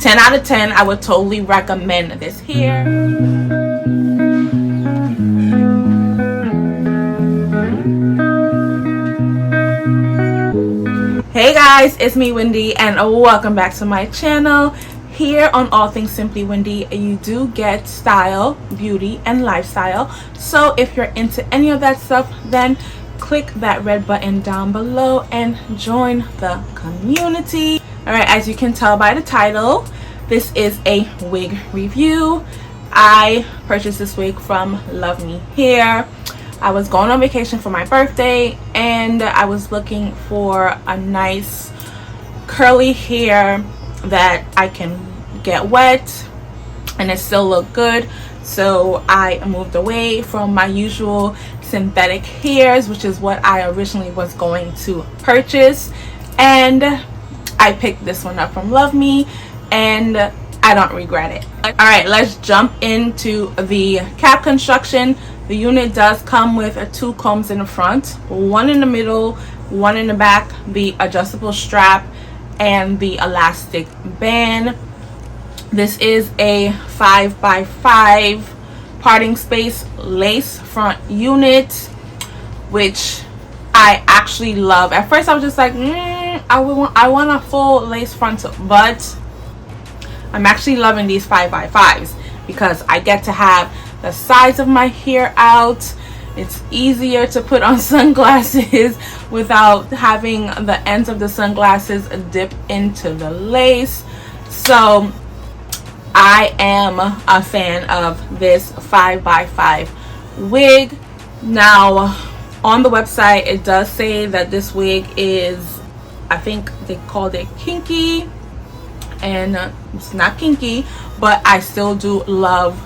10 out of 10. I would totally recommend this hair. Hey guys, it's me Wendy, and welcome back to my channel. Here on All Things Simply Wendy, you do get style, beauty, and lifestyle. So if you're into any of that stuff, then click that red button down below and join the community. Alright, as you can tell by the title, this is a wig review. I purchased this wig from LUVME Hair. I was going on vacation for my birthday and I was looking for a nice curly hair that I can get wet and it still look good. So I moved away from my usual synthetic hairs, which is what I originally was going to purchase, and I picked this one up from LUVME and I don't regret it. Alright, let's jump into the cap construction. The unit does come with two combs in the front, one in the middle, one in the back, the adjustable strap, and the elastic band. This is a 5x5 parting space lace front unit, which I actually love. At first I was just like, I want a full lace front, but I'm actually loving these 5x5s because I get to have the sides of my hair out. It's easier to put on sunglasses without having the ends of the sunglasses dip into the lace. So I am a fan of this 5x5 wig. Now on the website it does say that this wig is, I think they called it Kinky, and it's not kinky, but I still do love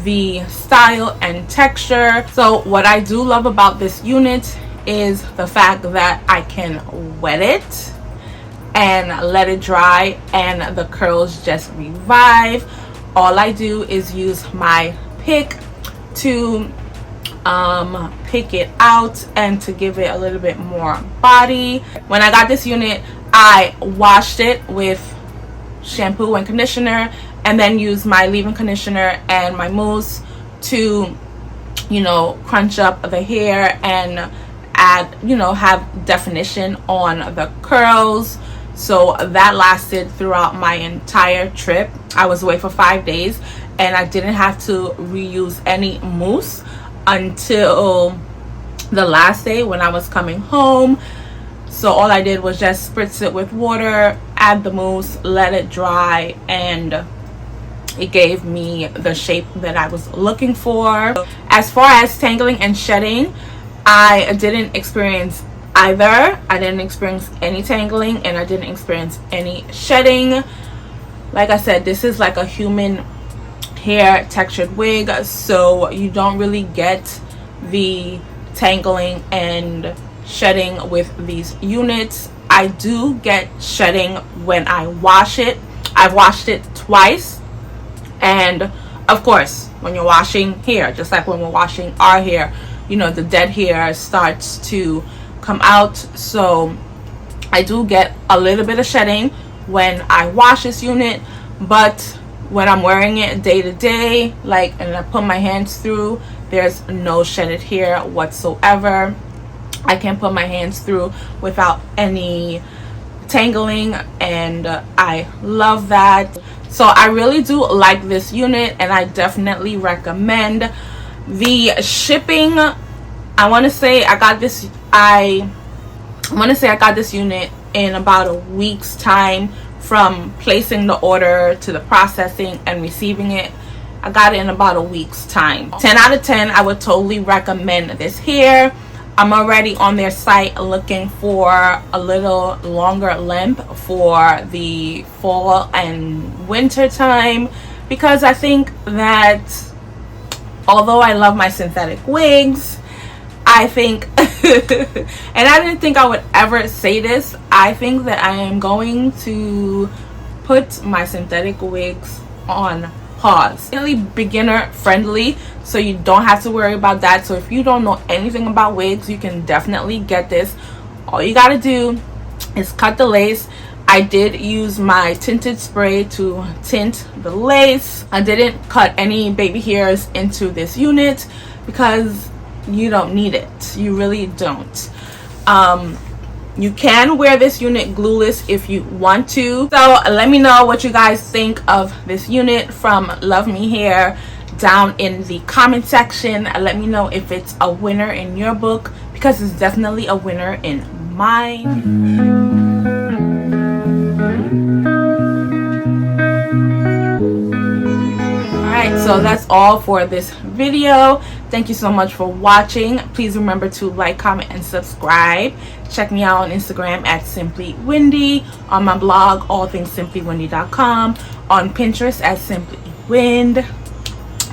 the style and texture. So what I do love about this unit is the fact that I can wet it and let it dry and the curls just revive. All I do is use my pick to pick it out and to give it a little bit more body. When I got this unit, I washed it with shampoo and conditioner and then use my leave-in conditioner and my mousse to, you know, crunch up the hair and add, you know, have definition on the curls. So that lasted throughout my entire trip. I was away for 5 days and I didn't have to reuse any mousse until the last day when I was coming home. So all I did was just spritz it with water, add the mousse, let it dry, and it gave me the shape that I was looking for. As far as tangling and shedding, I didn't experience either. I didn't experience any tangling and I didn't experience any shedding. Like I said, this is like a human hair textured wig, so you don't really get the tangling and shedding with these units. I do get shedding when I wash it. I've washed it twice, and of course when you're washing hair, just like when we're washing our hair, you know, the dead hair starts to come out. So I do get a little bit of shedding when I wash this unit, but when I'm wearing it day to day, like, and I put my hands through, there's no shedded hair whatsoever. I can put my hands through without any tangling, and I love that. So I really do like this unit and I definitely recommend. The shipping, I want to say I got this unit in about a week's time from placing the order to the processing and receiving it. I got it in about a week's time. 10 out of 10. I would totally recommend this hair. I'm already on their site looking for a little longer length for the fall and winter time, because I think that although I love my synthetic wigs, I think and I didn't think I would ever say this, I think that I am going to put my synthetic wigs on pause. Really beginner friendly, so you don't have to worry about that. So if you don't know anything about wigs, you can definitely get this. All you gotta do is cut the lace, I did use my tinted spray to tint the lace. I didn't cut any baby hairs into this unit because you don't need it. You really don't. You can wear this unit glueless if you want to. So let me know what you guys think of this unit from LUVME Hair down in the comment section. Let me know if it's a winner in your book, because it's definitely a winner in mine. So that's all for this video. Thank you so much for watching. Please remember to like, comment, and subscribe. Check me out on Instagram at Simply Windy, on my blog allthingsimplywindy.com, on Pinterest at Simply Wind.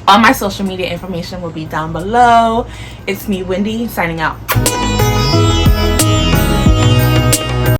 All my social media information will be down below. It's me, Windy, signing out.